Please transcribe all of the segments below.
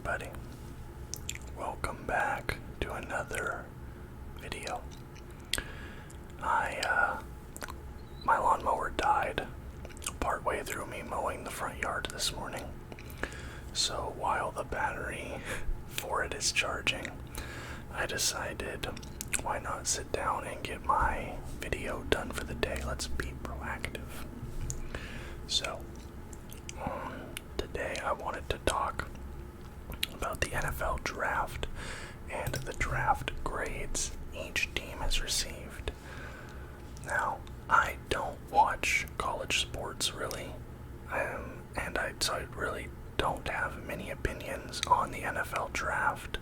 everybody. Welcome back to another video. My lawnmower died partway through me mowing the front yard this morning. So while the battery for it is charging, I decided why not sit down and get my video done for the day. Let's be proactive. So, today I wanted to talk about the NFL draft and the draft grades each team has received. Now, I don't watch college sports really, so I really don't have many opinions on the NFL draft.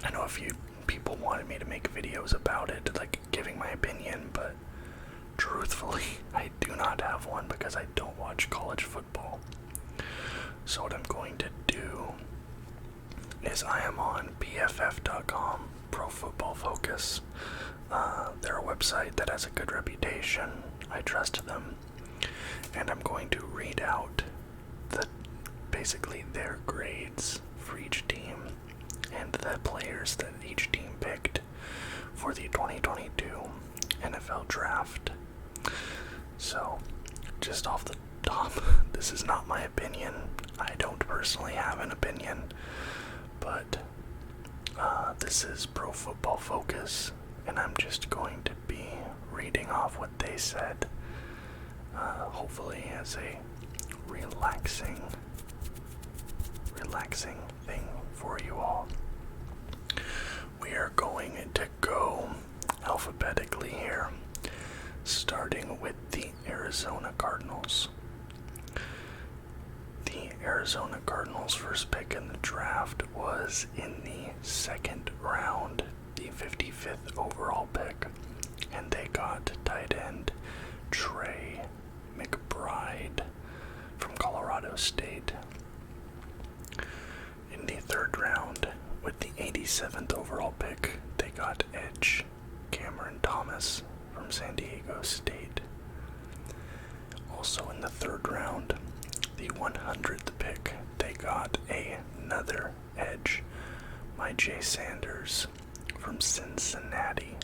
I know a few people wanted me to make videos about it, like giving my opinion, but truthfully, I do not have one because I don't watch college football. So what I'm going to do is I am on PFF.com, Pro Football Focus. They're a website that has a good reputation. I trust them. And I'm going to read out basically their grades for each team and the players that each team picked for the 2022 NFL Draft. So, just off the top, this is not my opinion. I don't personally have an opinion, but this is Pro Football Focus, and I'm just going to be reading off what they said, hopefully as a relaxing thing for you all. We are going to go alphabetically here, starting with the Arizona Cardinals. The Arizona Cardinals' first pick in the draft was in the second round, the 55th overall pick, and they got tight end Trey McBride from Colorado State. In the third round, with the 87th overall pick, they got edge Cameron Thomas from San Diego State. Also in the third round, the 100th pick, they got another edge, Myjai Sanders from Cincinnati.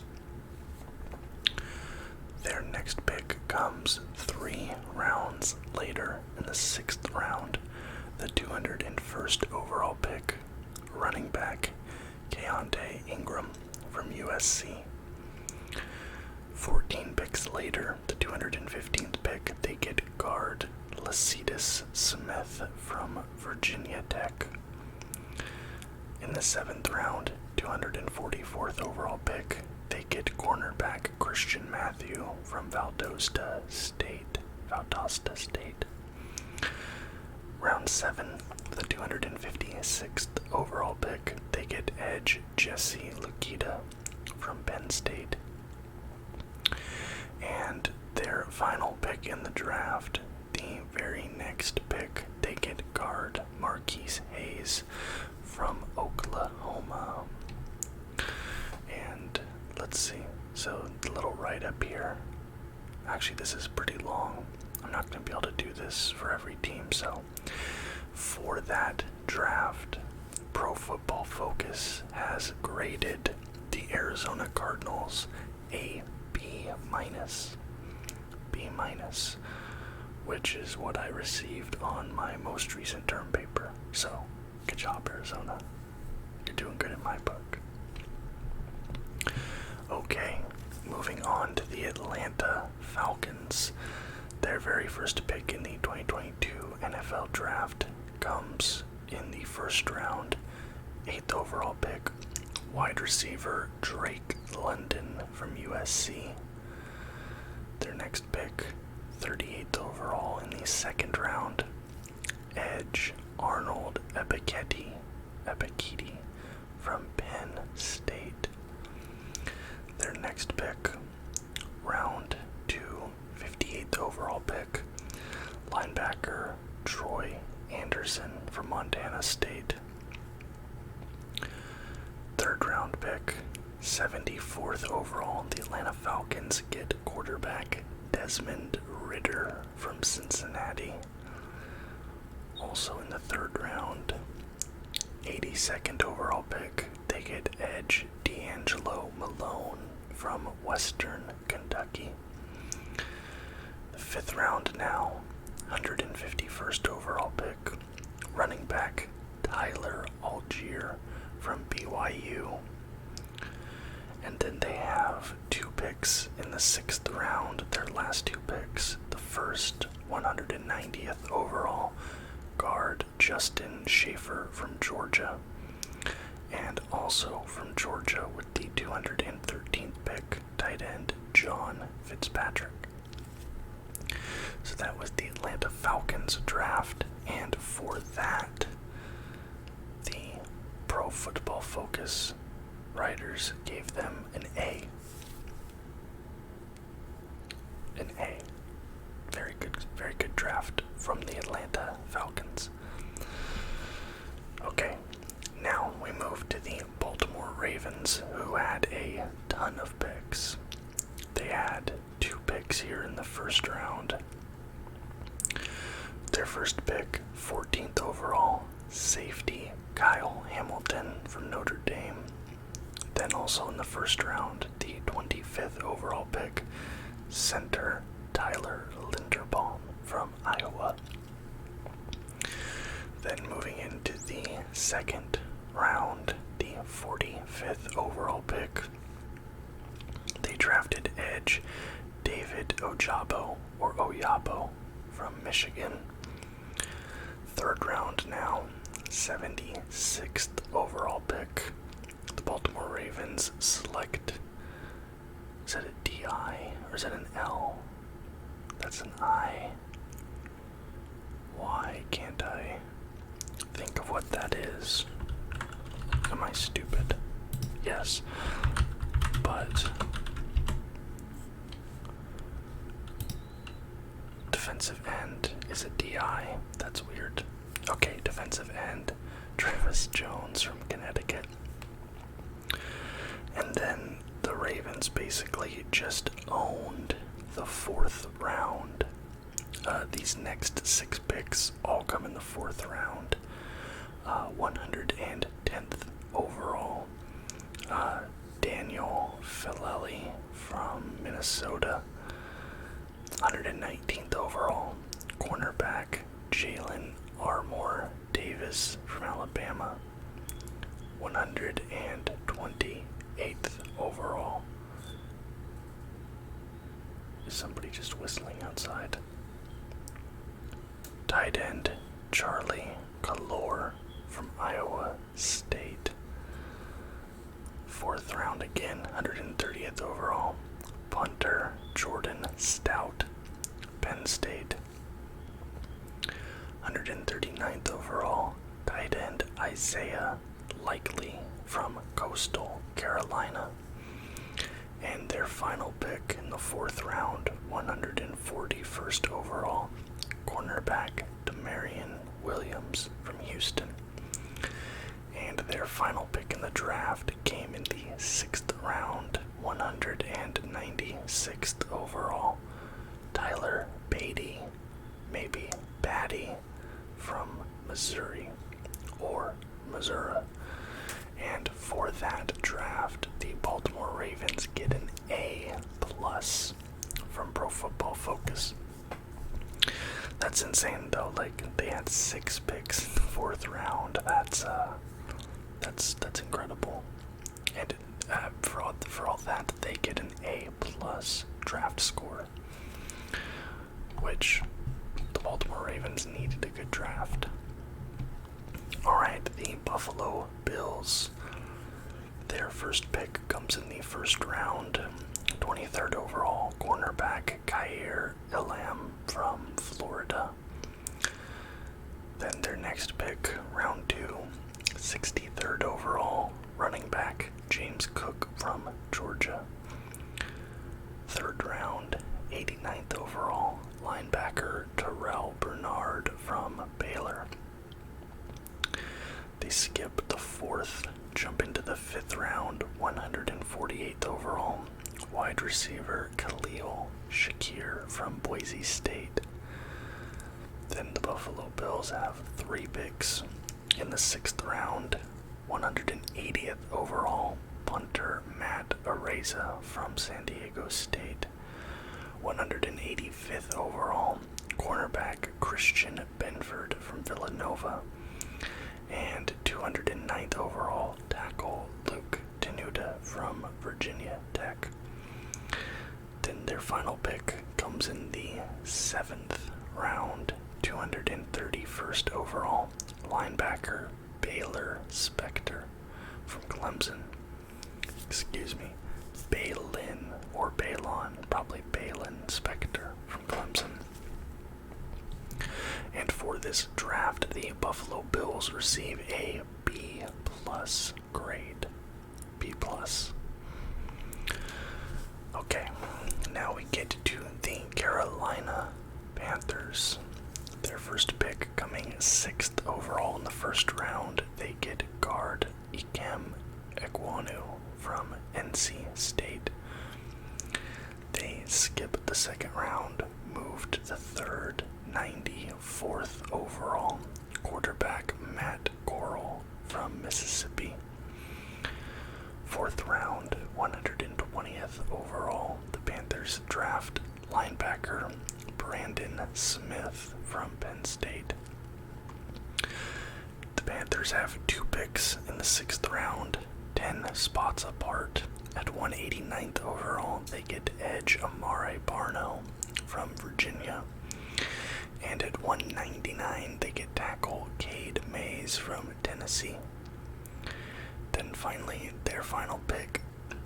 Their next pick comes 3 rounds later in the 6th round, the 201st overall pick, running back Keontae Ingram from USC. 14 picks later, the 215th pick, they get guard Lecitus Smith from Virginia Tech. In the 7th round, 244th overall pick, they get cornerback Christian Matthew from Valdosta State. Round 7, the 256th overall pick, they get edge Jesse Lukita from Penn State. And their final pick in the draft, the very next pick, they get guard Marquise Hayes from Oklahoma. And let's see, so the little write-up here, actually this is pretty long. I'm not going to be able to do this for every team, so for that draft, Pro Football Focus has graded the Arizona Cardinals a B-, which is what I received on my most recent term paper. So, good job, Arizona. You're doing good in my book. Okay, moving on to the Atlanta Falcons. Their very first pick in the 2022 NFL Draft comes in the first round, 8th overall pick, wide receiver Drake London from USC. Their next pick, 38th overall in the second round, edge Arnold Ebiketie from Penn State. Their next pick, round 2, 58th overall pick, linebacker Troy Anderson from Montana State. Third round pick, 74th overall, the Atlanta Falcons get quarterback Desmond Ridder from Cincinnati. Also in the third round, 82nd overall pick, they get edge D'Angelo Malone from Western Kentucky. The 5th round now, 151st overall pick, running back Tyler Algier from BYU. And then they have 2 picks in the 6th round, their last 2 picks. The first, 190th overall, guard Justin Schaefer from Georgia. And also from Georgia with the 213th pick, tight end John Fitzpatrick. So that was the Atlanta Falcons draft, and for that, the Pro Football Focus writers gave them an A. An A. Very good draft from the Atlanta Falcons. Okay, now we move to the Baltimore Ravens, who had a ton of picks. They had 2 picks here in the first round. Their first pick, 14th overall, safety Kyle Hamilton from Notre Dame. Then also in the first round, the 25th overall pick, center Tyler Linderbaum from Iowa. Then moving into the second round, the 45th overall pick, they drafted edge David Ojabo from Michigan. 3rd round now, 76th overall pick. The Baltimore Ravens select, is that a D-I or is that an L? That's an I. Why can't I think of what that is? Am I stupid? Yes. But defensive end is a DI. That's weird. Okay, defensive end Travis Jones from Connecticut. And then the Ravens basically just owned the 4th round. These next 6 picks all come in the 4th round. 110th overall, Daniel Filelli from Minnesota. 119th overall, cornerback Jalen Armour Davis from Alabama. 128th overall. Is somebody just whistling outside? Tight end Charlie Galore from Iowa State. 4th round again, 130th overall, punter Jordan Stout, Penn State. 139th overall, tight end Isaiah Likely from Coastal Carolina. And their final pick in the 4th round, 141st overall, cornerback Demarion Williams from Houston. And their final pick in the draft came in the 6th round, 196th overall, Tyler Beatty, maybe Batty, from Missouri or Missouri. And for that draft, the Baltimore Ravens get an A+ from Pro Football Focus. That's insane though. Like, they had 6 picks in the 4th round. That's incredible. And for all that, they get an A+ draft score, which the Baltimore Ravens needed a good draft. Alright, the Buffalo Bills. Their first pick comes in the 1st round. 23rd overall, cornerback Khair Elam from Florida. Then their next pick, round 2, 63rd overall, running back James Cook from Georgia. 3rd round, 89th overall, linebacker Terrell Bernard from Baylor. They skip the 4th, jump into the 5th round, 148th overall, wide receiver Khalil Shakir from Boise State. Then the Buffalo Bills have 3 picks In the 6th round, 180th overall, punter Matt Araiza from San Diego State. 185th overall, cornerback Christian Benford from Villanova. And 209th overall, tackle Luke Tenuta from Virginia Tech. Then their final pick comes in the 7th round, 231st overall, linebacker Baylor Spector from Clemson. Excuse me, Balin or Balon, probably Balin Spector from Clemson. And for this draft, the Buffalo Bills receive a B+ grade. B+. Okay, now we get to the Carolina Panthers. Their first pick coming 6th overall in the first round, they get guard Ikem Ekwonu from NC State. They skip the 2nd round, move to the 3rd, 94th overall, quarterback Matt Corral from Mississippi. 4th round, 120th overall, the Panthers draft linebacker Brandon Smith from Penn State. The Panthers have 2 picks in the 6th round, 10 spots apart. At 189th overall, they get edge Amare Barno from Virginia. And at 199, they get tackle Cade Mays from Tennessee. Then finally, their final pick,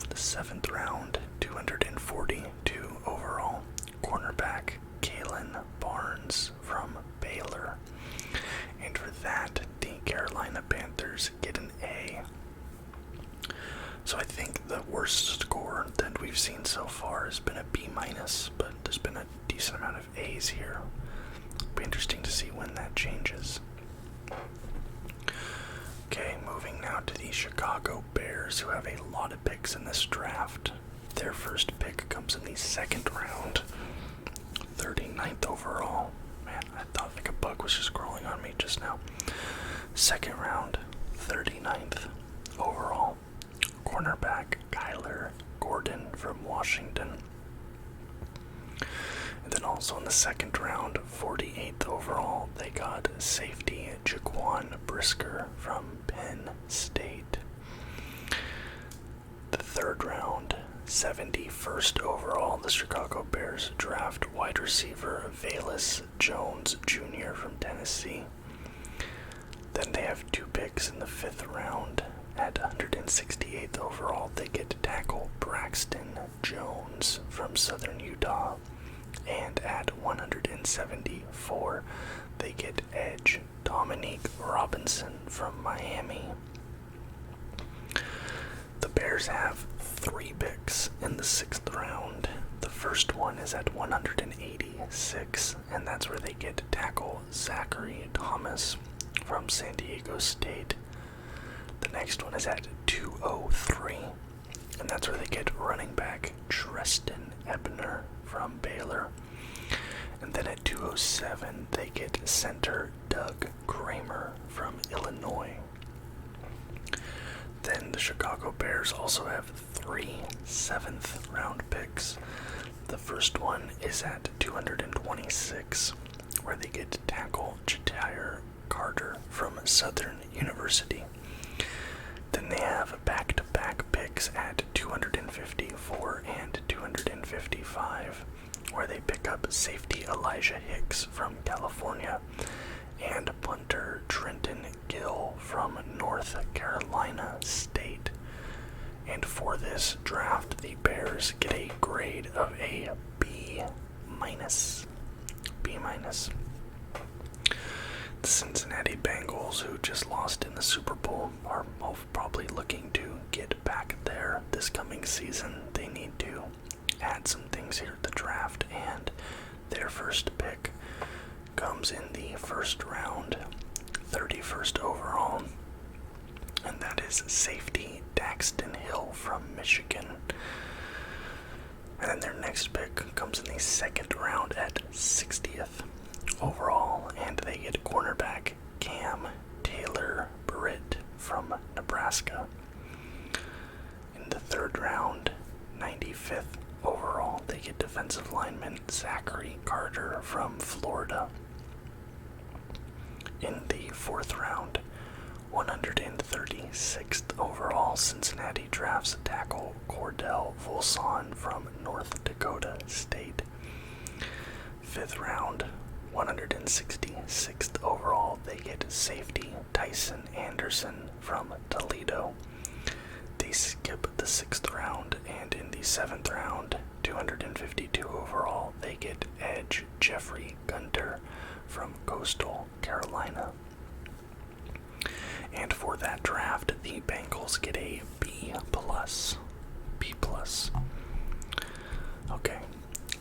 the 7th round, 242 overall, cornerback Kalen Barnes from Baylor. And for that, the Carolina Panthers get an A. So I think the worst score that we've seen so far has been a B-, but there's been a decent amount of A's here. It'll be interesting to see when that changes. Okay, moving now to the Chicago Bears, who have a lot of picks in this draft. Their first pick comes in the 2nd round, 39th overall. Man, I thought like a bug was just crawling on me just now. 2nd round, 39th overall, cornerback Kyler Gordon from Washington. And then also in the 2nd round, 48th overall, they got safety Jaquan Brisker from Penn State. The 3rd round, 71st overall, the Chicago Bears draft wide receiver Velus Jones Jr. from Tennessee. Then they have 2 picks in the 5th round. At 168th overall, they get tackle Braxton Jones from Southern Utah. And at 174, they get edge Dominique Robinson from Miami. The Bears have 3 picks in the 6th round. The first one is at 186, and that's where they get tackle Zachary Thomas from San Diego State. The next one is at 203, and that's where they get running back Treston Ebner from Baylor. And then at 207, they get center Doug Kramer from Illinois. Then the Chicago Bears also have 3 7th round picks. The first one is at 226, where they get tackle Ja'Tyre Carter from Southern University. Then they have back-to-back picks at 254 and 255, where they pick up safety Elijah Hicks from California and punter Trenton Gill from North Carolina State. And for this draft, the Bears get a grade of a B-. B-. The Cincinnati Bengals, who just lost in the Super Bowl, are probably looking to get back there this coming season. They need to add some things here at the draft, and their first pick comes in the 1st round, 31st overall, and that is safety Daxton Hill from Michigan. And then their next pick comes in the 2nd round at 60th overall, and they get cornerback Cam Taylor get defensive lineman Zachary Carter from Florida. In the 4th round, 136th overall, Cincinnati drafts tackle Cordell Volson from North Dakota State. 5th round, 166th overall, they get safety Tyson Anderson from Toledo. They skip the 6th round, and in the 7th round, 252 overall, they get edge Jeffrey Gunter from Coastal Carolina. And for that draft, the Bengals get a B+. B+. Okay,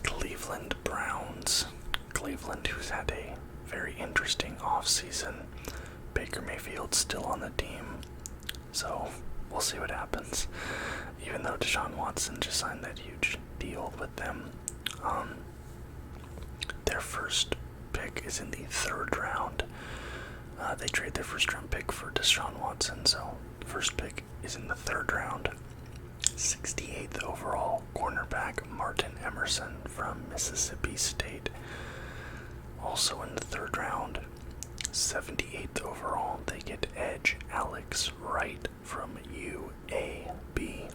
Cleveland Browns. Cleveland, who's had a very interesting offseason. Baker Mayfield's still on the team, so we'll see what happens. Even though Deshaun Watson just signed that huge deal with them. Their first pick is in the 3rd round. They trade their first round pick for Deshaun Watson, so the first pick is in the 3rd round. 68th overall, cornerback Martin Emerson from Mississippi State. Also in the 3rd round, 78th overall, they get edge Alex Wright from UAB.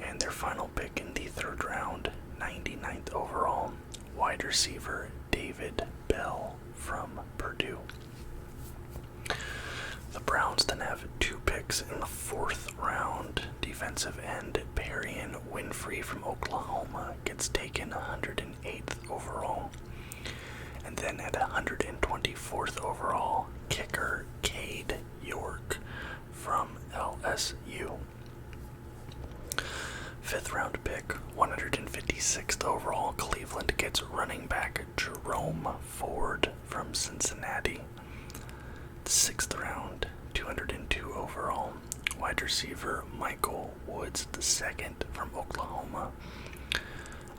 And their final pick in the 3rd round, 99th overall, wide receiver David Bell from Purdue. The Browns then have 2 picks in the 4th round. Defensive end Perian Winfrey from Oklahoma gets taken 108th overall. And then at 124th overall, kicker Cade York from LSU. 5th round pick, 156th overall, Cleveland gets running back Jerome Ford from Cincinnati. 6th round, 202 overall, wide receiver Michael Woods II from Oklahoma.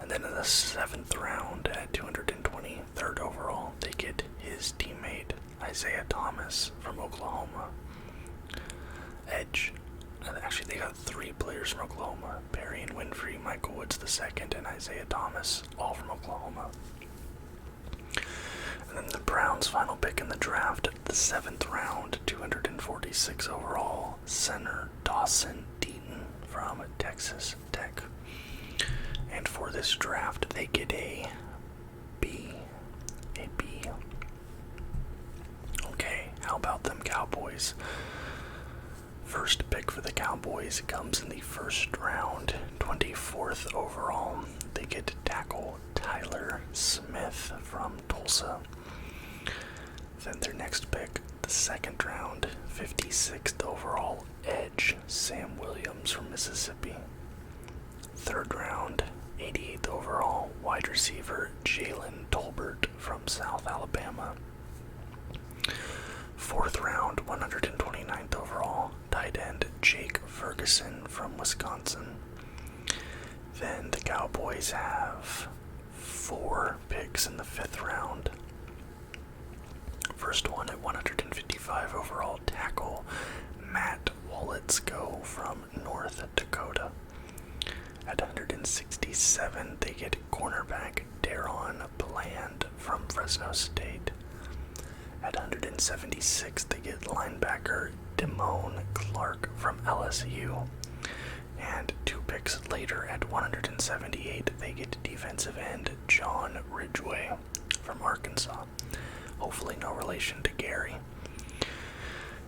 And then in the 7th round, at 223rd overall, they get his teammate Isaiah Thomas from Oklahoma. Edge. Actually, they got 3 players from Oklahoma. Perian Winfrey, Michael Woods II, and Isaiah Thomas, all from Oklahoma. And then the Browns' final pick in the draft, the 7th round, 246 overall, center Dawson Deaton from Texas Tech. And for this draft, they get a B. A B. Okay, how about them Cowboys? First pick for the Cowboys comes in the 1st round, 24th overall. They get tackle Tyler Smith from Tulsa. Then their next pick, the 2nd round, 56th overall, edge Sam Williams from Mississippi. 3rd round, 88th overall, wide receiver Jalen Tolbert from South Alabama. 4th round, 129th overall, tight end Jake Ferguson from Wisconsin. Then the Cowboys have 4 picks in the 5th round. First one at 155 overall, tackle Matt Wolitzko from North Dakota. At 167, they get cornerback Daron Bland from Fresno State. At 176, they get linebacker Damone Clark from LSU. And 2 picks later, at 178, they get defensive end John Ridgway from Arkansas. Hopefully no relation to Gary.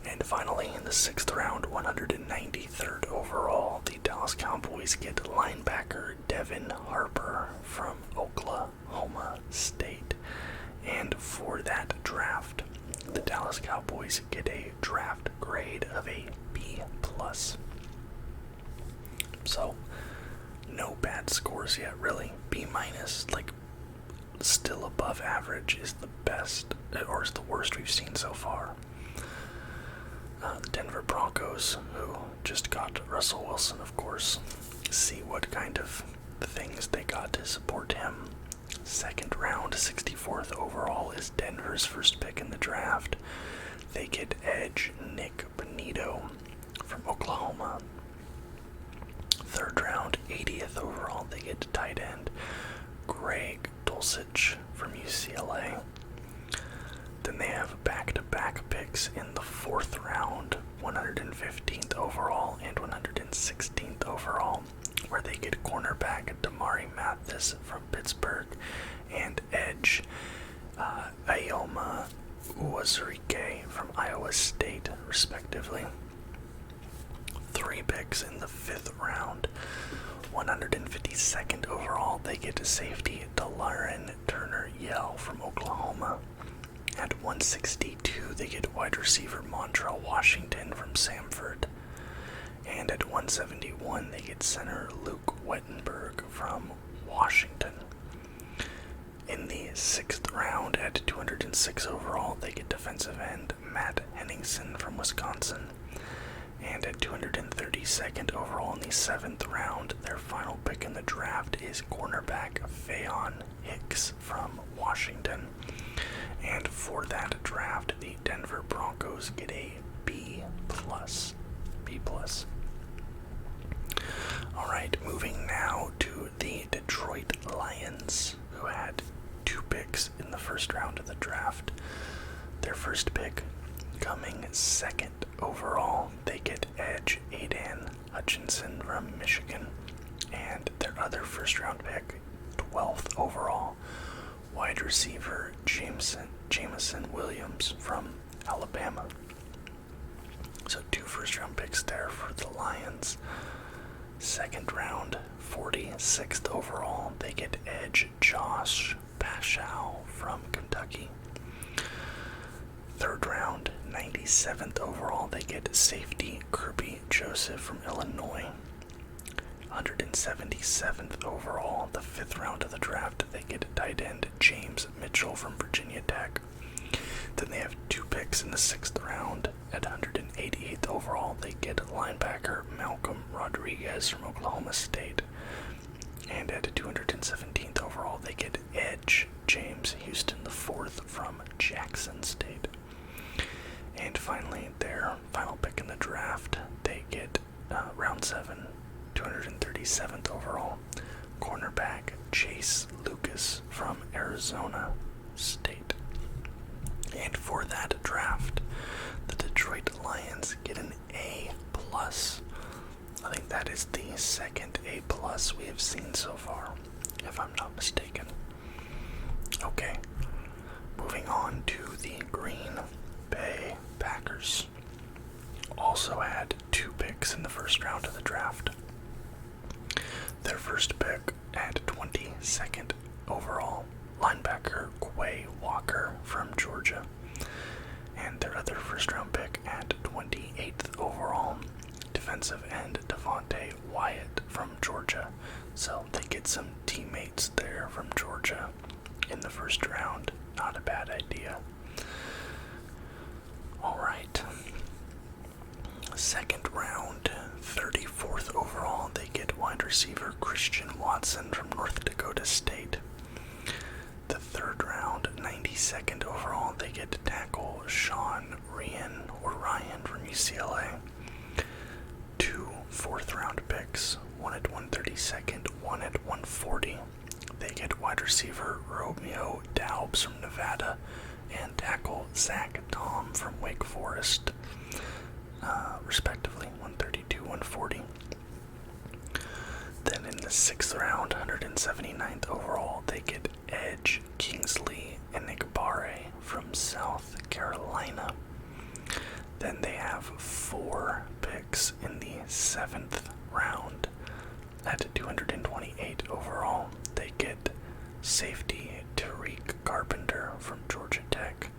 And finally, in the 6th round, 193rd overall, the Dallas Cowboys get linebacker Devin Harper from Oklahoma State. And for that draft, the Dallas Cowboys get a draft grade of a B+. So, no bad scores yet, really. B-, like, still above average is the best, or is the worst we've seen so far. The Denver Broncos, who just got Russell Wilson, of course, see what kind of things they got to support him. 2nd round, 64th overall is Denver's first pick in the draft. They get edge Nick Bonito from Oklahoma. 3rd round, round, 80th overall, they get tight end Greg Dulcich from UCLA. Then they have back-to-back picks in the 4th round, 115th overall and 116th overall, where they get cornerback Damari Mathis from Pittsburgh and edge Ayoma Uwazurike from Iowa State, respectively. 3 picks in the 5th round, 152nd overall, they get safety Delaren Turner-Yell from Oklahoma. At 162, they get wide receiver Montrell Washington from Samford. And at 171, they get center Luke Wettenberg from Washington. In the 6th round, at 206 overall, they get defensive end Matt Henningsen from Wisconsin. And at 232nd overall in the 7th round, their final pick in the draft is cornerback Faion Hicks from Washington. And for that draft, the Denver Broncos get a B+. B+. Alright, moving now to the Detroit Lions, who had 2 picks in the 1st round of the draft. Their first pick coming 2nd overall, they get edge Aidan Hutchinson from Michigan. And their other 1st round pick, 12th overall, wide receiver Jameson Williams from Alabama. So 2 first-round picks there for the Lions. 2nd round, 46th overall, they get edge Josh Paschow from Kentucky. 3rd round, 97th overall, they get safety Kirby Joseph from Illinois. 177th overall, the 5th round of the draft, they get tight end James Mitchell from Virginia Tech. Then they have 2 picks in the 6th round. At 188th overall, they get linebacker Malcolm Rodriguez from Oklahoma State. And at 217th overall, they get edge James Houston IV from Jackson State. And finally, their final pick in the draft, they get round 7, 237th overall, cornerback Chase Lucas from Arizona State. And for that draft, the Detroit Lions get an A+. I think that is the 2nd A+ we have seen so far, if I'm not mistaken. Okay, moving on to the Green Bay Packers. Also had 2 picks in the 1st round of the draft. Their first pick at 22nd overall, linebacker Quay Walker from Georgia. And their other 1st round pick at 28th overall, defensive end Devontae Wyatt from Georgia. So they get some teammates there from Georgia in the 1st round. Not a bad idea. Alright. 2nd round, 34th overall, they get wide receiver Christian Watson from North Dakota State. The 3rd round, 92nd overall, they get tackle Sean Ryan from UCLA. 2 4th round picks, one at 132nd, one at 140. They get wide receiver Romeo Daubs from Nevada and tackle Zach Tom from Wake Forest, respectively, 132, 140. Then in the 6th round, 179th overall, they get edge Kingsley Enagbare from South Carolina. Then they have 4 picks in the 7th round. At 228 overall, they get safety Tariq Carpenter from Georgia Tech.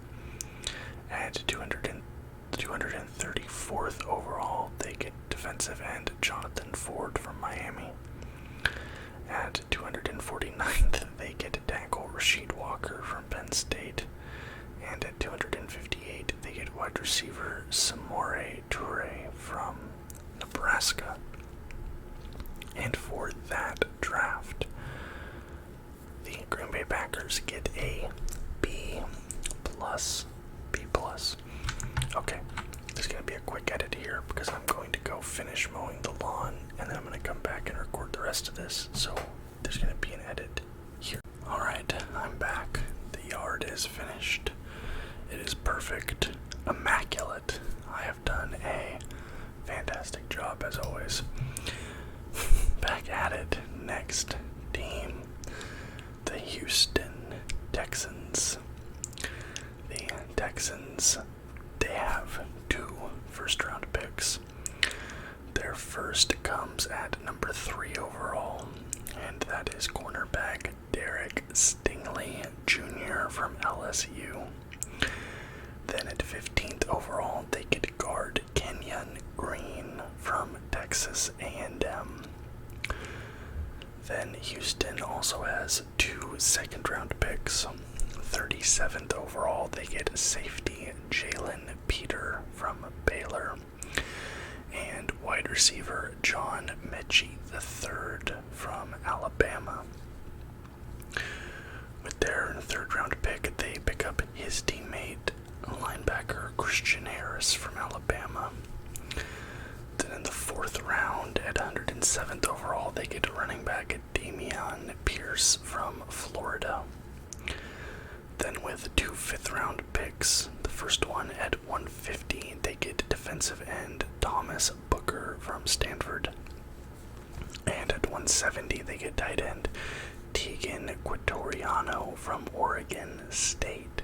At 234th overall, they get defensive end Jonathan Ford from Miami. At 249th, they get tackle Rasheed Walker from Penn State. And at 258, they get wide receiver Samori Toure from Nebraska. And for that draft, the Green Bay Packers get a B+. Okay, there's going to be a quick edit here because I'm going to go finish mowing the lawn and then I'm going to come back and record the rest rest of this, so there's going to be an edit here. Alright, I'm back. The yard is finished. It is perfect. Immaculate. I have done a fantastic job as always. Back at it. Next team, the Houston Texans. The Texans, they have 2 first-round picks. Their first comes at number 3 overall, and that is cornerback Derek Stingley Jr. from LSU. Then at 15th overall, they get guard Kenyon Green from Texas A&M. Then Houston also has 2 second-round picks. 37th overall, they get safety Jalen Peter from Baylor. And wide receiver John Mechie III from Alabama. With their 3rd-round pick, they pick up his teammate, linebacker Christian Harris from Alabama. Then in the 4th round, at 107th overall, they get running back Damian Pierce from Florida. Then with 2 5th-round picks, the first one at 150, they get defensive end Thomas Booker from Stanford. And at 170, they get tight end Tegan Quatoriano from Oregon State.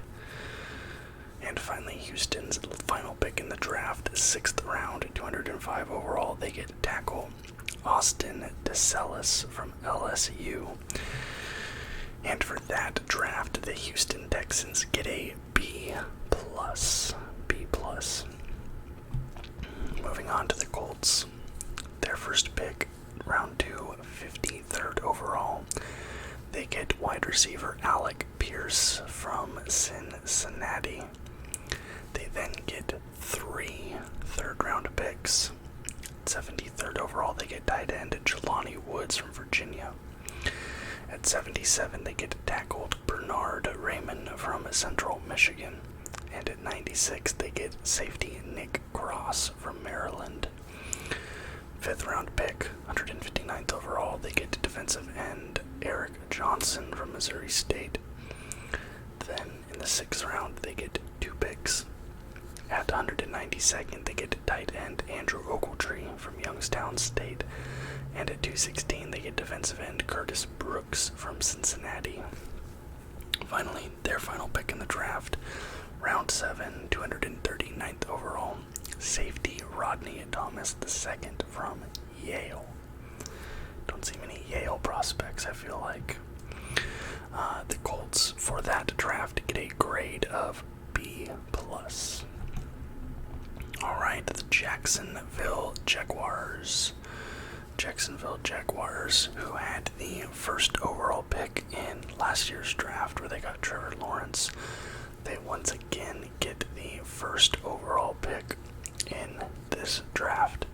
And finally, Houston's final pick in the draft, 6th round, 205 overall, they get tackle Austin DeSellis from LSU. And for that draft, the Houston Texans get a B+. Moving on to the Colts. Their first pick, round 2, 53rd overall. They get wide receiver Alec Pierce from Cincinnati. They then get 3 third-round picks. 73rd overall, they get tight end Jelani Woods from Virginia. At 77, they get tackled Bernard Raymond from Central Michigan. And at 96, they get safety Nick Cross from Maryland. 5th-round pick, 159th overall, they get defensive end Eric Johnson from Missouri State. Then in the 6th round, they get 2 picks. At 192nd, they get tight end Andrew Ogletree from Youngstown State. And at 216, they get defensive end Curtis Brooks from Cincinnati. Finally, their final pick in the draft, round 7, 239th overall, safety Rodney Thomas II from Yale. Don't see many Yale prospects, I feel like. The Colts, for that draft, get a grade of B+. Alright, the Jacksonville Jaguars, who had the first overall pick in last year's draft where they got Trevor Lawrence. They once again get the first overall pick in this draft.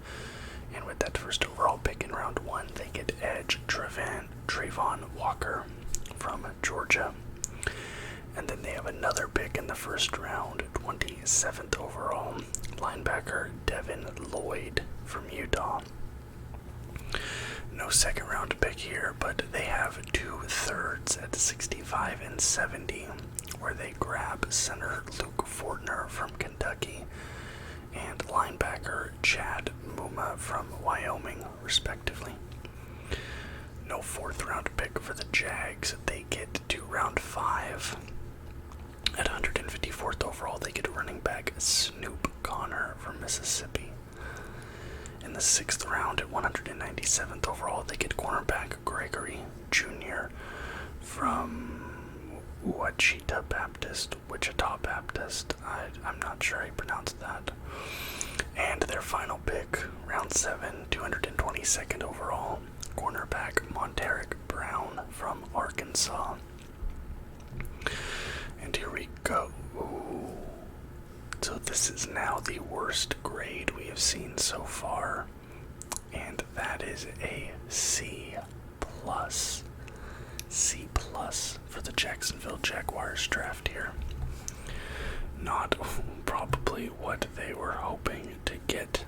And with that first overall pick in round 1, they get edge Trayvon Walker from Georgia. And then they have another pick in the first round, 27th overall, linebacker Devin Lloyd from Utah. No second round pick here, but they have 2 thirds at 65 and 70, where they grab center Luke Fortner from Kentucky and linebacker Chad Muma from Wyoming, respectively. No 4th round pick for the Jags. They get to round 5. At 154th overall, they get running back Snoop Connor from Mississippi. In the 6th round, at 197th overall, they get cornerback Gregory Jr. from Wichita Baptist. I'm not sure how you pronounce that. And their final pick, round 7, 222nd overall, cornerback Monteric Brown from Arkansas. And here we go. Ooh. So this is now the worst grade we have seen so far, and that is a C+. C+ for the Jacksonville Jaguars draft here. Not probably what they were hoping to get.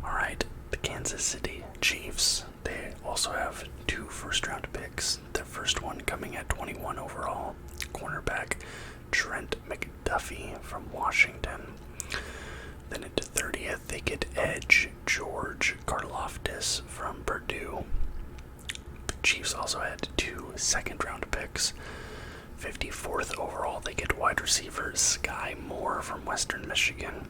Alright, the Kansas City Chiefs. Murphy from Washington. Then at 30th, they get edge George Karlaftis from Purdue. The Chiefs also had 2 second-round picks. 54th overall, they get wide receiver Sky Moore from Western Michigan.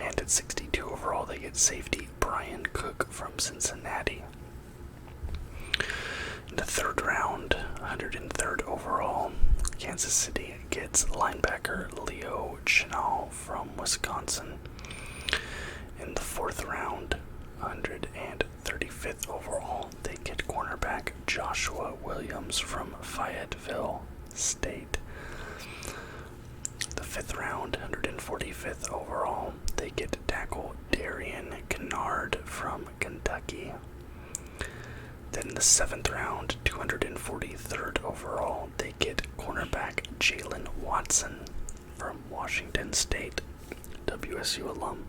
And at 62 overall, they get safety Brian Cook from Cincinnati. In the 3rd round, 103rd overall, Kansas City gets linebacker Leo Chenal from Wisconsin. In the 4th round, 135th overall, they get cornerback Joshua Williams from Fayetteville State. The 5th round, 145th overall, they get tackle Darian Kennard from Kentucky. Then in the 7th round, 243rd overall, they get cornerback Jalen Watson from Washington State, WSU alum.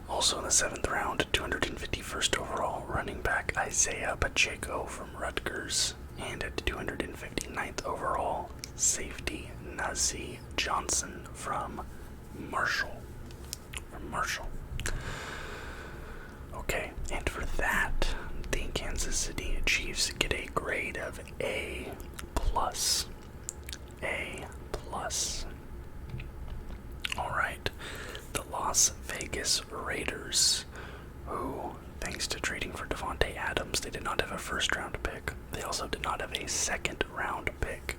Also in the 7th round, 251st overall, running back Isaiah Pacheco from Rutgers. And at 259th overall, safety Nazeeh Johnson from Marshall. Okay, and for that, the Kansas City Chiefs get a grade of A+. Alright, the Las Vegas Raiders, who, thanks to trading for Devontae Adams, they did not have a first-round pick. They also did not have a second-round pick.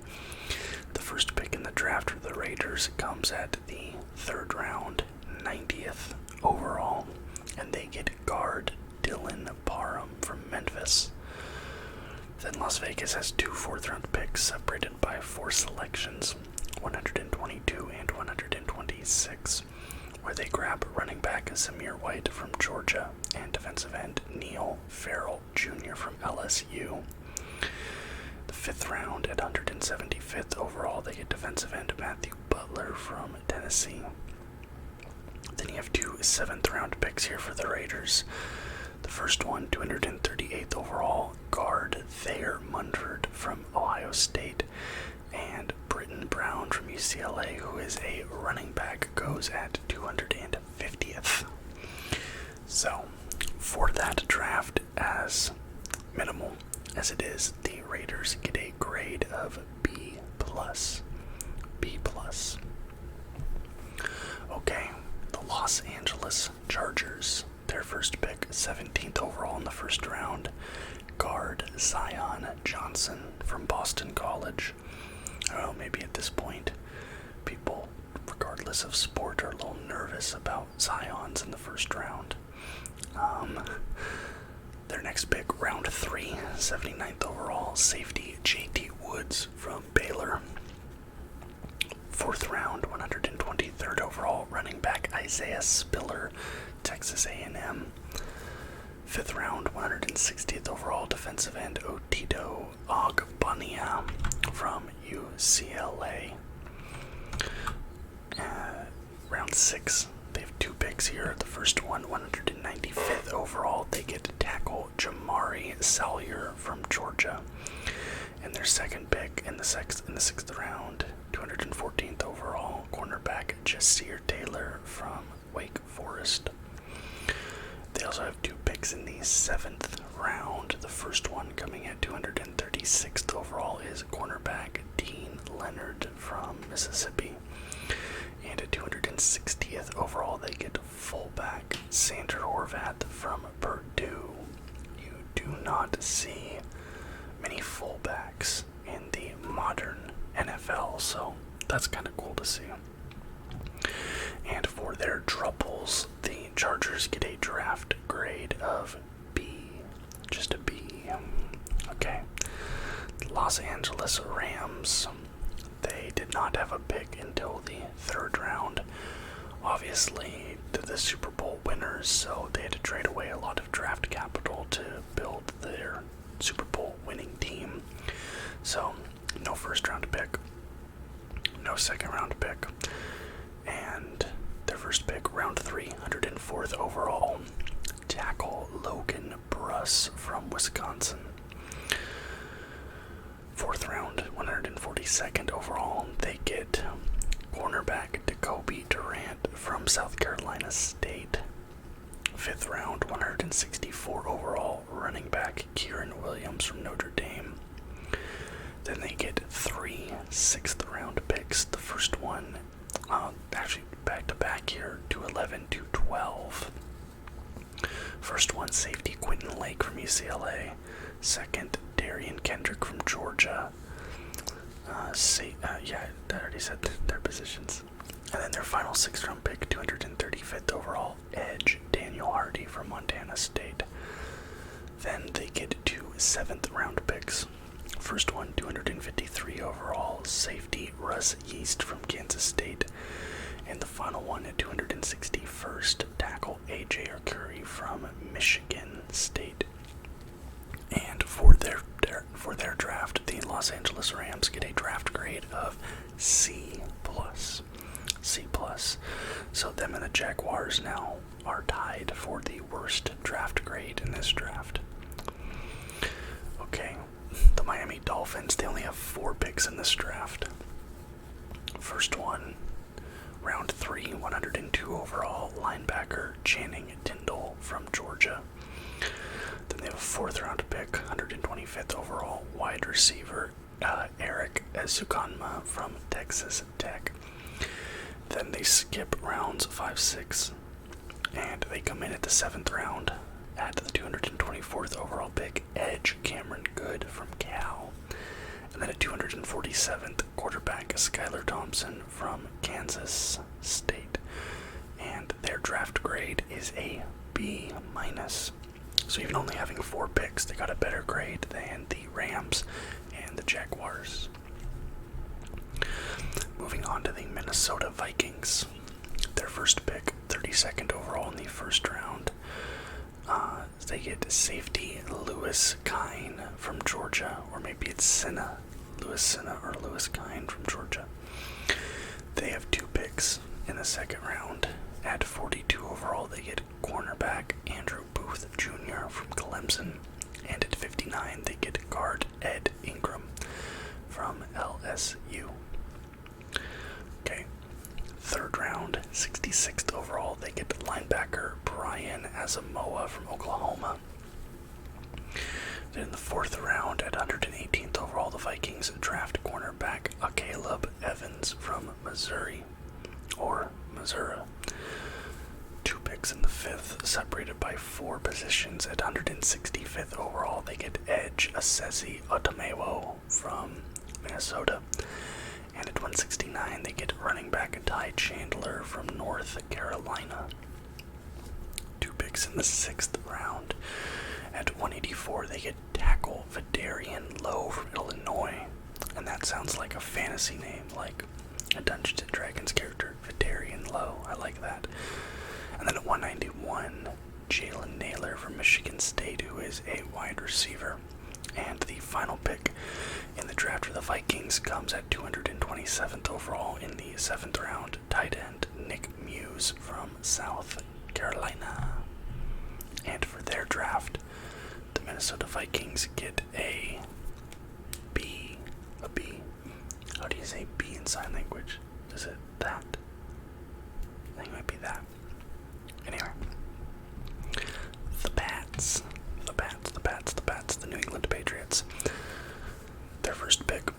The first pick in the draft for the Raiders comes at the 3rd round, 90th overall, and they get guard Dylan Parham from Memphis. Then Las Vegas has 2 4th-round picks separated by 4 selections, 122 and 126, where they grab running back Zamir White from Georgia and defensive end Neil Farrell Jr. from LSU. The 5th round at 175th overall, they get defensive end Matthew Butler from Tennessee. Then you have 2 7th-round picks here for the Raiders. The first one, 238th overall, guard Thayer Mundford from Ohio State, and Britton Brown from UCLA, who is a running back, goes at 250th. So, for that draft, as minimal as it is, the Raiders get a grade of B+. Okay, the Los Angeles Chargers, their first pick, 17th overall in the 1st round, guard Zion Johnson from Boston College. I don't know, maybe at this point, people, regardless of sport, are a little nervous about Zion's in the 1st round. Their next pick, round 3, 79th overall, safety J.T. Woods from Baylor. 4th round, 123rd overall, running back Isaiah Spiller, Texas A&M. 5th round, 160th overall, defensive end Otito Ogbonnia from UCLA. Round 6, they have 2 picks here. The first one, 195th overall, they get tackle Jamari Salyer from Georgia. And their second pick in the 6th round, 214th overall, cornerback Jasir Taylor from Wake Forest. They also have 2 picks in the 7th round. The first one, coming at 236th overall, is cornerback Dean Leonard from Mississippi. And at 260th overall, they get fullback Sander Horvath from Purdue. You do not see many fullbacks in the modern NFL, so that's kind of cool to see. And for their triples, the Chargers get a draft grade of B. Just a B. Okay. The Los Angeles Rams, they did not have a pick until the 3rd round. Obviously, they're the Super Bowl winners, so they had to trade away a lot of draft capital to build their Super Bowl winning team. So, no 1st round pick, no 2nd round pick, and their first pick, round 3, 104th overall, tackle Logan Bruss from Wisconsin. 4th round, 242nd overall, they get cornerback Jacoby Durant from South Carolina State. 5th round, 164 overall, running back Kieran Williams from Notre Dame. Then they get 3 6th round picks. The first one, actually back to back here, 211 to 12. First one, safety Quentin Lake from UCLA. Second, Darian Kendrick from Georgia. I already said their positions. And then their final 6th round pick, 235th overall, edge Daniel Hardy from Montana State. Then they get 2 7th round picks. First one, 253 overall, safety Russ Yeast from Kansas State. And the final one at 261st, tackle AJ Arcuri from Michigan State. And for their draft, the Los Angeles Rams get a draft grade of C+. C+. So them and the Jaguars now are tied for the worst draft grade in this draft. Okay, the Miami Dolphins, they only have 4 picks in this draft. First one, round 3, 102 overall, linebacker Channing Tindall from Georgia. Then they have a 4th round pick, 125th overall, wide receiver Eric Ezukanma from Texas Tech. Then they skip rounds 5, 6, and they come in at the 7th round at the 224th overall pick, edge Cameron Good from Cal. And then at 247th, quarterback Skylar Thompson from Kansas State. And their draft grade is a B-. So even only having 4 picks, they got a better grade than the Rams and the Jaguars. Moving on to the Minnesota Vikings. Their first pick, 32nd overall in the first round. They get safety Lewis Kine from Georgia, or maybe it's Sinna. Lewis Sinna or Lewis Kine from Georgia. They have 2 picks in the second round. At 42 overall, they get cornerback Andrew Booth Jr. from Clemson. And at 59, they get guard Ed Ingram from LSU. Okay, 3rd round, 66th overall, they get linebacker Brian Asamoah from Oklahoma. Then in the 4th round, at 118th overall, the Vikings draft cornerback Caleb Evans from Missouri, or Missouri. 2 picks in the 5th, separated by 4 positions. At 165th overall, they get edge Asesi Otomewo from Minnesota. And at 169, they get running back Ty Chandler from North Carolina. 2 picks in the 6th round. At 184, they get tackle Vidarian Lowe from Illinois. And that sounds like a fantasy name, like a Dungeons & Dragons character. Vidarian Lowe, I like that. And then at 191, Jalen Naylor from Michigan State, who is a wide receiver. And the final pick in the draft for the Vikings comes at 227th overall in the 7th round, tight end Nick Muse from South Carolina. And for their draft, the Minnesota Vikings get a B. A B. How do you say B in sign language? Is it that? I think it might be that. Anyway. The New England Patriots. Their first pick,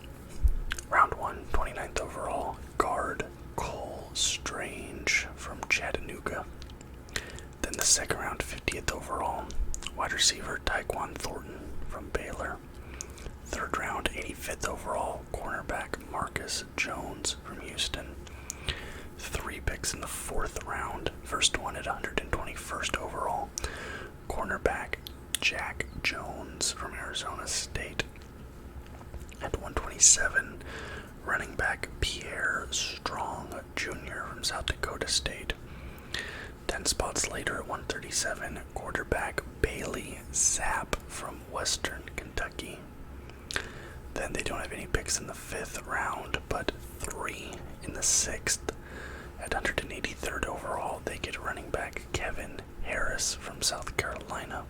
round 1, 29th overall, guard Cole Strange from Chattanooga. Then the second round, 50th overall, wide receiver Tyquan Thornton from Baylor. 3rd round, 85th overall, cornerback Marcus Jones from Houston. 3 picks in the 4th round. First one at 121st overall, cornerback Jack Jones from Arizona State. At 127, running back Pierre Strong Jr. from South Dakota State. 10 spots later at 137, quarterback Bailey Zapp from Western Kentucky. Then they don't have any picks in the 5th round, but 3 in the 6th. At 183rd overall, they get running back Kevin Harris from South Carolina.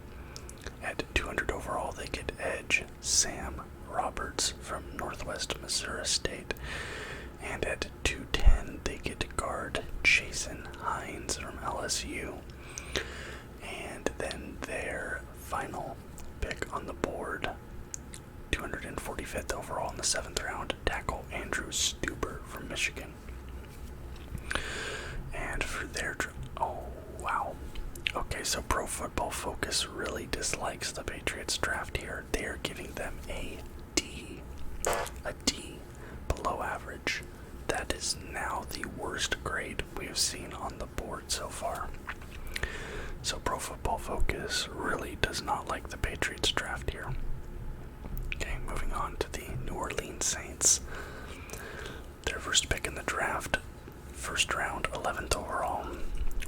At 200 overall, they get edge Sam Roberts from Northwest Missouri State. And at 210, they get guard Jason Hines from LSU. And then their final pick on the board, 245th overall in the 7th round, tackle Andrew Stuber from Michigan. And for their oh wow. Okay, so Pro Football Focus really dislikes the Patriots draft here. They are giving them a D, below average. That is now the worst grade we have seen on the board so far. So Pro Football Focus really does not like the Patriots draft here. Okay, moving on to the New Orleans Saints. Their first pick in the draft, first round, 11th overall,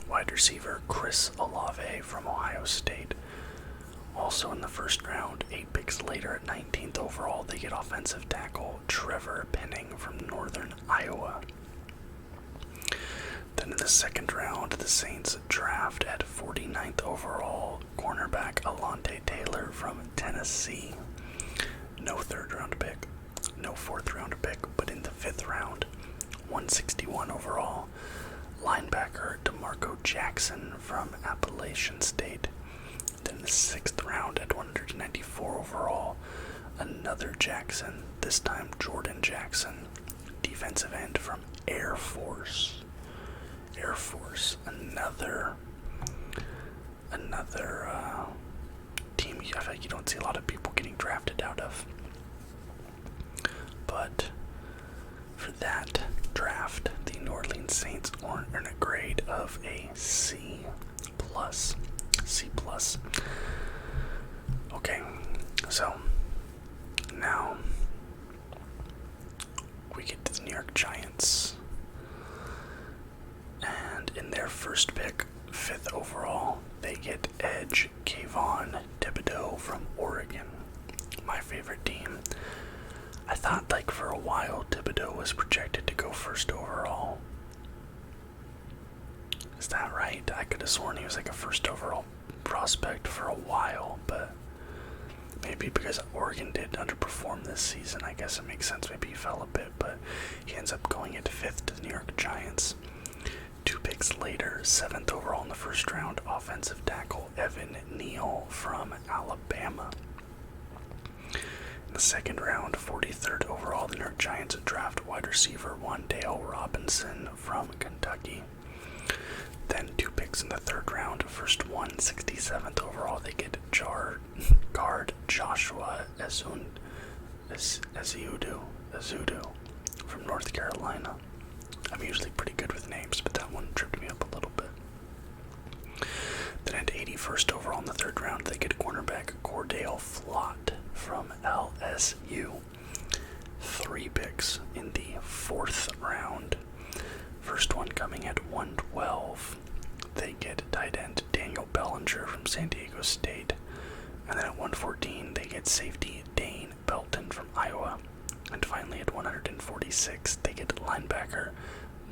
wide receiver Chris Olave from Ohio State. Also in the first round, 8 picks later at 19th overall, they get offensive tackle Trevor Penning from Northern Iowa. Then in the second round, the Saints draft at 49th overall, cornerback Alontae Taylor from Tennessee. No third round pick, no fourth round pick, but in the 5th round, 161 overall, linebacker DeMarco Jackson from Appalachian State. Then the 6th round at 194 overall, another Jackson, this time Jordan Jackson, defensive end from Air Force, another team I feel like you don't see a lot of people getting drafted out of. But for that draft, the New Orleans Saints earn a grade of a C+. Okay, so now we get to the New York Giants. And in their first pick, 5th overall, they get edge Kayvon Thibodeaux from Oregon. My favorite team. I thought like for a while Thibodeaux was projected to go 1st overall. Is that right? I could have sworn he was like a 1st overall prospect for a while, but maybe because Oregon did underperform this season, I guess it makes sense. Maybe he fell a bit, but he ends up going at 5th to the New York Giants. 2 picks later, 7th overall in the first round, offensive tackle Evan Neal from Alabama. In the second round, 43rd overall, the New York Giants draft wide receiver Wan'Dale Robinson from Kentucky. Then 2 picks in the 3rd round, first one, 67th overall, they get guard Joshua Ezeudu from North Carolina. I'm usually pretty good with names, but that one tripped me up a little bit. Then at 81st overall in the 3rd round, they get cornerback Cordale Flott from LSU. 3 picks in the 4th round. First one coming at 112. They get tight end Daniel Bellinger from San Diego State. And then at 114, they get safety Dane Belton from Iowa. And finally at 146, they get linebacker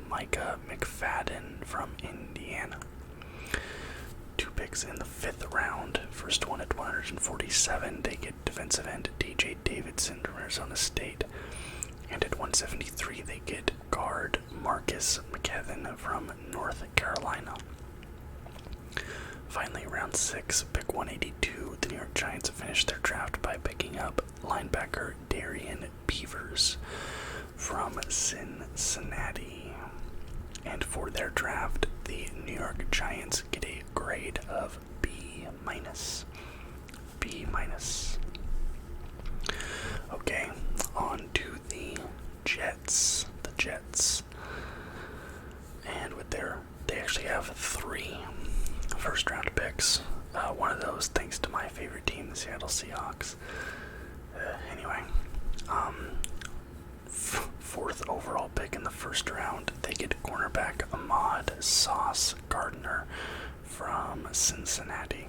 Micah McFadden from Indiana. 2 picks in the 5th round. First one at 147, they get defensive end DJ Davidson from Arizona State. And at 173, they get guard Marcus McKevin from North Carolina. Finally, round 6, pick 182, the New York Giants finished their draft by picking up linebacker Darian Beavers from Cincinnati. And for their draft, the New York Giants get a grade of B-. Okay, on to the Jets. And with they actually have 3 first-round picks. One of those thanks to my favorite team, the Seattle Seahawks. Anyway, 4th overall pick in the 1st round, they get cornerback Ahmad Sauce Gardner from Cincinnati.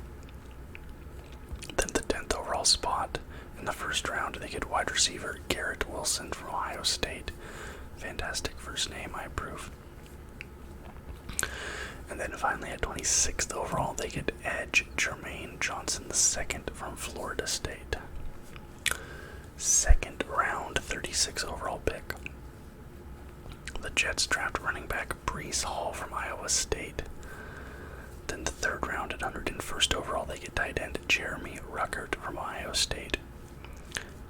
Then the 10th overall spot in the 1st round, they get wide receiver Garrett Wilson from Ohio State. Fantastic first name, I approve. And then finally at 26th overall, they get edge Jermaine Johnson II from Florida State. second round, 36 overall pick. The Jets draft running back Breece Hall from Iowa State. Then the third round at 101st overall, they get tight end Jeremy Ruckert from Ohio State.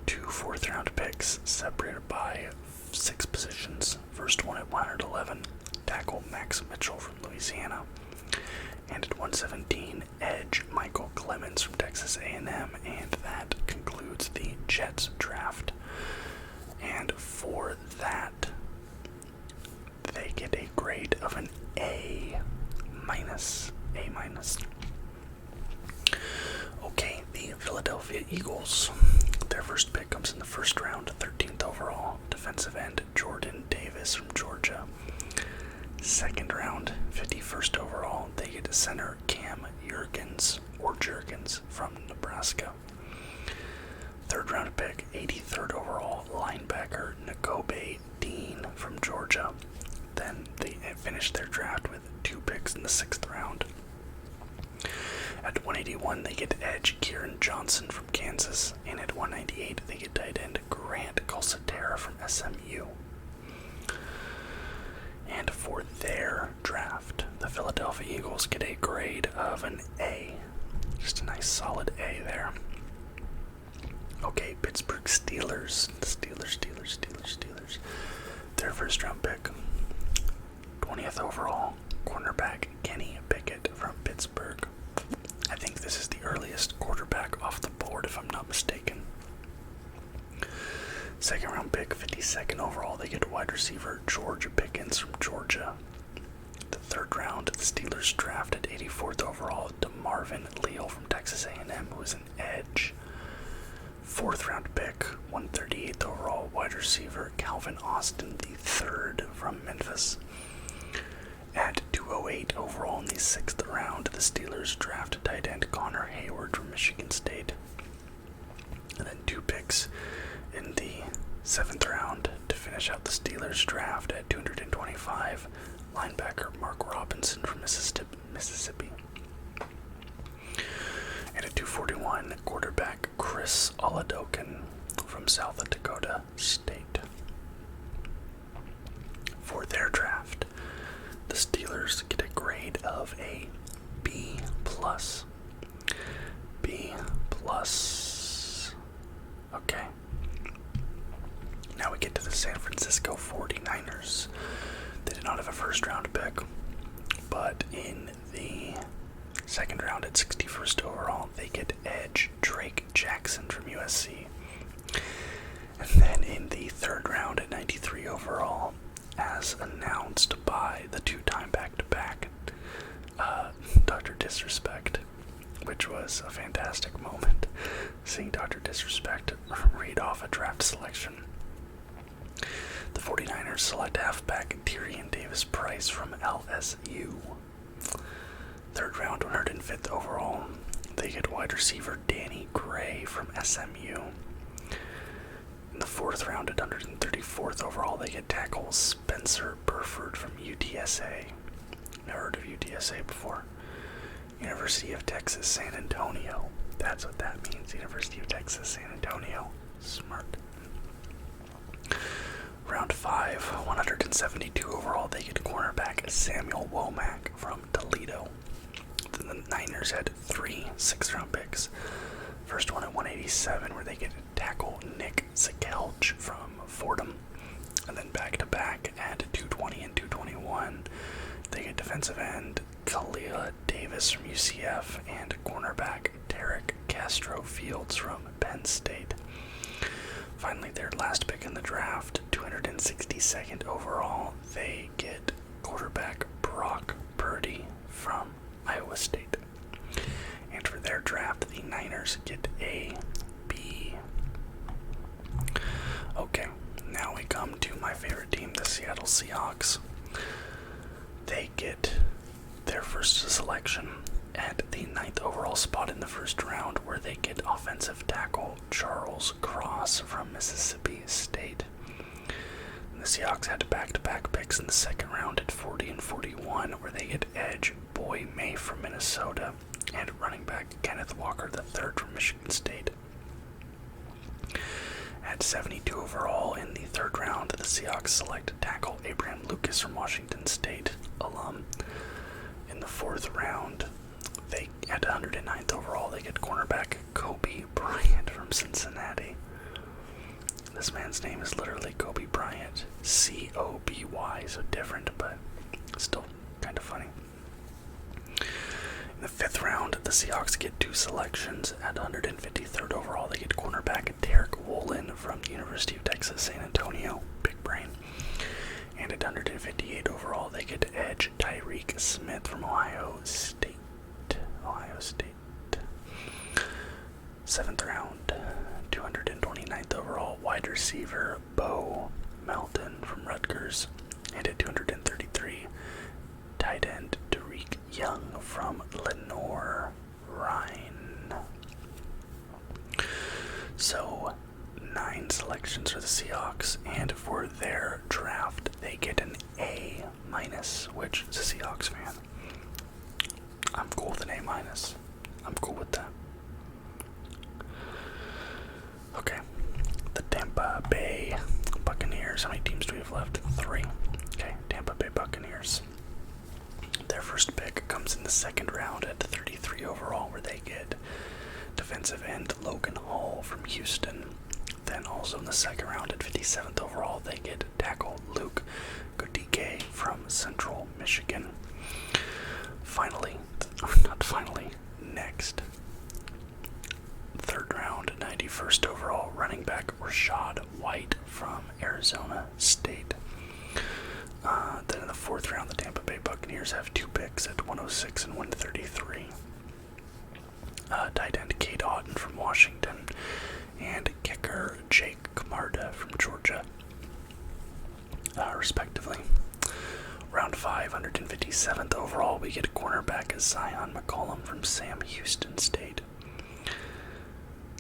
2 fourth-round picks separated by 6 positions. First one at 111, tackle Max Mitchell from Louisiana. And at 117, edge Michael Clemens from Texas A&M. And that concludes the Jets draft. And for that, they get a grade of an A minus. A minus. Okay, the Philadelphia Eagles. Their first pick comes in the first round, 13th overall, defensive end Jordan Davis from Georgia. Second round, 51st overall, they get center Cam Jurgens from Nebraska. Third round pick, 83rd overall, linebacker Nakobe Dean from Georgia. Then they finished their draft with 2 picks in the 6th round. At 181, they get edge Kieran Johnson from Kansas, and at 198, they get tight end Grant Calcaterra from SMU. And for their draft, the Philadelphia Eagles get a grade of an A. Just a nice solid A there. Okay, Pittsburgh Steelers. The Steelers. Their first round pick, 20th overall, cornerback Kenny Pickett from Pittsburgh. I think this is the earliest quarterback off the board, if I'm not mistaken. Second round pick, 52nd overall, they get wide receiver George Pickens from Georgia. The third round, the Steelers drafted 84th overall DeMarvin Leal from Texas A&M, who is an edge. Fourth round pick, 138th overall, wide receiver Calvin Austin III from Memphis. At 208 overall in the 6th round, the Steelers drafted tight end Connor Hayward from Michigan State. And then 2 picks in the 7th round to finish out the Steelers draft at 225, linebacker Mark Robinson from Mississippi. And at 241, quarterback Chris Oladokin from South Dakota State. For their draft, the Steelers get a grade of a B+. B+. Okay. Now we get to the San Francisco 49ers. They did not have a first round pick, but in the second round at 61st overall, they get edge Drake Jackson from USC. And then in the third round at 93 overall, as announced by the 2-time back-to-back Dr. Disrespect, which was a fantastic moment, seeing Dr. Disrespect read off a draft selection. The 49ers select halfback Tyrion Davis-Price from LSU. Third round, 105th overall, they get wide receiver Danny Gray from SMU. In the 4th round, at 134th overall, they get tackle Spencer Burford from UTSA. Never heard of UTSA before. University of Texas, San Antonio. That's what that means, University of Texas, San Antonio. Smart. Round 5, 172 overall, they get cornerback Samuel Womack from Toledo. Then the Niners had 3 6th-round picks. First one at 187, where they get tackle Nick Zakelj from Fordham. And then back-to-back at 220 and 221, they get defensive end Kalia Davis from UCF and cornerback Derek Castro Fields from Penn State. Finally, their last pick in the draft, 262nd overall, they get quarterback Brock Purdy from Iowa State. And for their draft, the Niners get a B. Okay, now we come to my favorite team, the Seattle Seahawks. They get their first selection at the 9th overall spot in the first round, where they get offensive tackle Charles Cross from Mississippi State. And the Seahawks had back-to-back picks in the second round at 40 and 41, where they get edge Boy May from Minnesota and running back Kenneth Walker III from Michigan State. At 72 overall in the third round, the Seahawks select tackle Abraham Lucas from Washington State, alum. In the fourth round, at 109th overall, they get cornerback Kobe Bryant from Cincinnati. This man's name is literally Kobe Bryant. C-O-B-Y, so different, but still kind of funny. In the fifth round, the Seahawks get two selections. At 153rd overall, they get cornerback Derek Woolen from the University of Texas, San Antonio. Big brain. And at 158 overall, they get edge Tyreek Smith from Ohio State. Seventh round, 229th overall, wide receiver Bo Melton from Rutgers. And at 233, tight end Tariq Young from Lenoir Rhine. So, 9 selections for the Seahawks, and for their draft, they get an A-, which, as a Seahawks fan, I'm cool with an A-. I'm cool with that. Okay, the Tampa Bay Buccaneers. How many teams do we have left? 3. Okay, Tampa Bay Buccaneers. Their first pick comes in the second round at 33 overall, where they get defensive end Logan Hall from Houston. Then also in the second round at 57th overall, they get tackle Luke Godike from Central Michigan. Next, third round, 91st overall, running back Rashad White from Arizona State. Then in the fourth round, the Tampa Bay Buccaneers have 2 picks at 106 and 133. Tight end Cade Otton from Washington, and kicker Jake Camarda from Georgia, respectively. Round 5, 157th overall, we get cornerback Zion McCollum from Sam Houston State.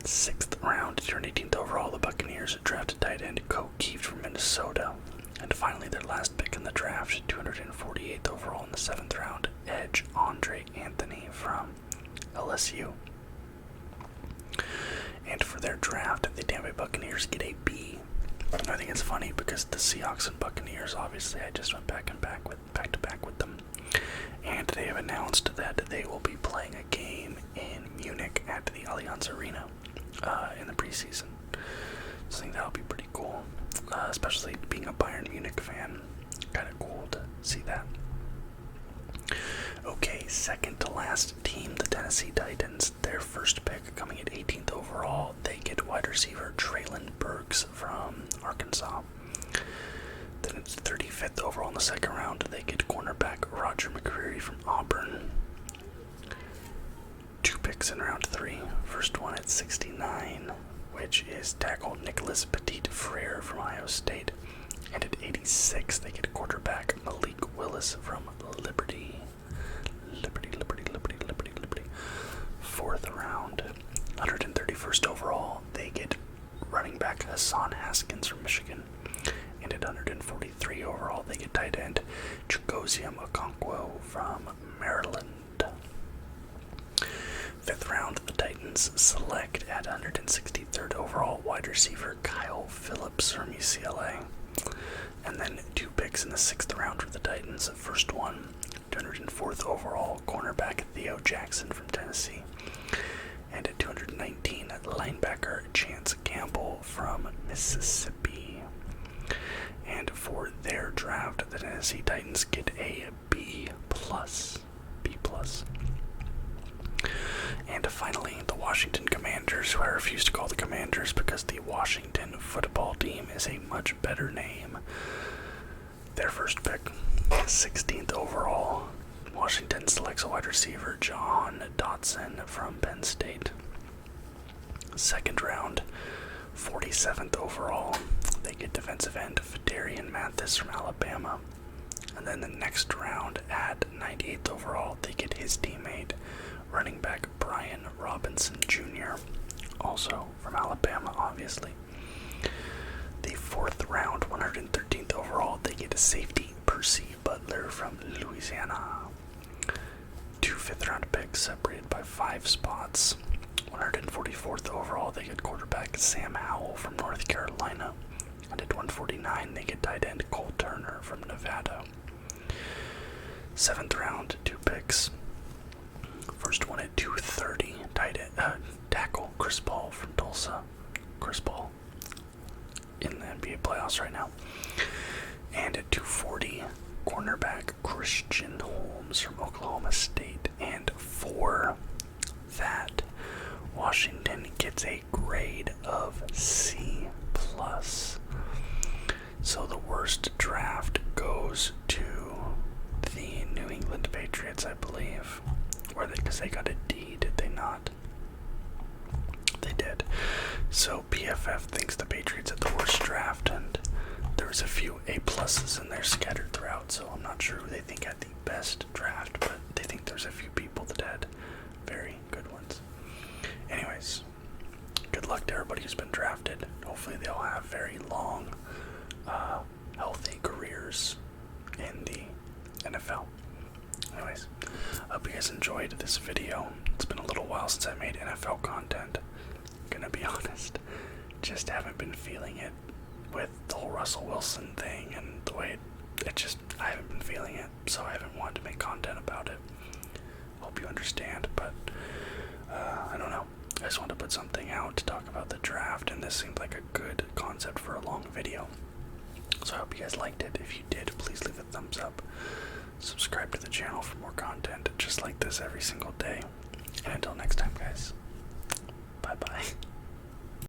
6th round, 218th overall, the Buccaneers drafted tight end Ko Kieft from Minnesota. And finally, their last pick in the draft, 248th overall in the 7th round, edge Andre Anthony from LSU. And for their draft, the Tampa Bay Buccaneers get a B. I think it's funny because the Seahawks and Buccaneers, obviously, I just went back to back with them. And they have announced that they will be playing a game in Munich at the Allianz Arena in the preseason. So I think that'll be pretty cool, especially being a Bayern Munich fan. Kind of cool to see that. Okay, second to last team, the Tennessee Titans. Their first pick coming at 18th overall, they get wide receiver Traylon Burks from Arkansas. Then it's 35th overall in the second round, they get cornerback Roger McCreary from Auburn. 2 picks in round 3. First one at 69, which is tackle Nicholas Petit-Frere from Ohio State. And at 86, they get quarterback Malik Willis from Liberty. Fourth round, 131st overall, they get running back Hassan Haskins from Michigan. And at 143 overall, they get tight end Chigozie Okonkwo from Maryland. 5th round, the Titans select at 163rd overall wide receiver Kyle Phillips from UCLA. And then 2 picks in the 6th round for the Titans. First one, 204th overall cornerback Theo Jackson from Tennessee. And at 219, linebacker Chance Campbell from Mississippi. And for their draft, the Tennessee Titans get a B+. And finally, the Washington Commanders, who I refuse to call the Commanders because the Washington football team is a much better name. Their first pick, 16th overall, Washington selects a wide receiver, John Dotson from Penn State. Second round, 47th overall, they get defensive end Fedarian Mathis from Alabama. And then the next round, at 98th overall, they get his teammate, running back Brian Robinson Jr., also from Alabama, obviously. The 4th round, 113th overall, they get a safety, Percy Butler from Louisiana. 2 5th round picks separated by 5 spots. 144th overall, they get quarterback Sam Howell from North Carolina. And at 149, they get tight end Cole Turner from Nevada. 7th round, 2 picks. First one at 230, tackle Chris Paul from Tulsa. Chris Paul in the NBA playoffs right now. And at 240, cornerback Christian Holmes from Oklahoma State. And for that, Washington gets a grade of C+. So the worst draft goes to the New England Patriots, I believe. Because they got a D, did they not? They did. So PFF thinks the Patriots had the worst draft, and there's a few A+ in there scattered throughout, so I'm not sure who they think had the best draft, but they think there's a few people that had very good ones. Anyways, good luck to everybody who's been drafted. Hopefully they'll have very long, healthy careers in the NFL. Anyways, I hope you guys enjoyed this video. It's been a little while since I made NFL content. Gonna be honest, just haven't been feeling it with the whole Russell Wilson thing and the way I haven't been feeling it, so I haven't wanted to make content about it. Hope you understand, but I don't know. I just wanted to put something out to talk about the draft, and this seemed like a good concept for a long video. So I hope you guys liked it. If you did, please leave a thumbs up. Subscribe to the channel for more content just like this every single day. And until next time, guys, bye-bye.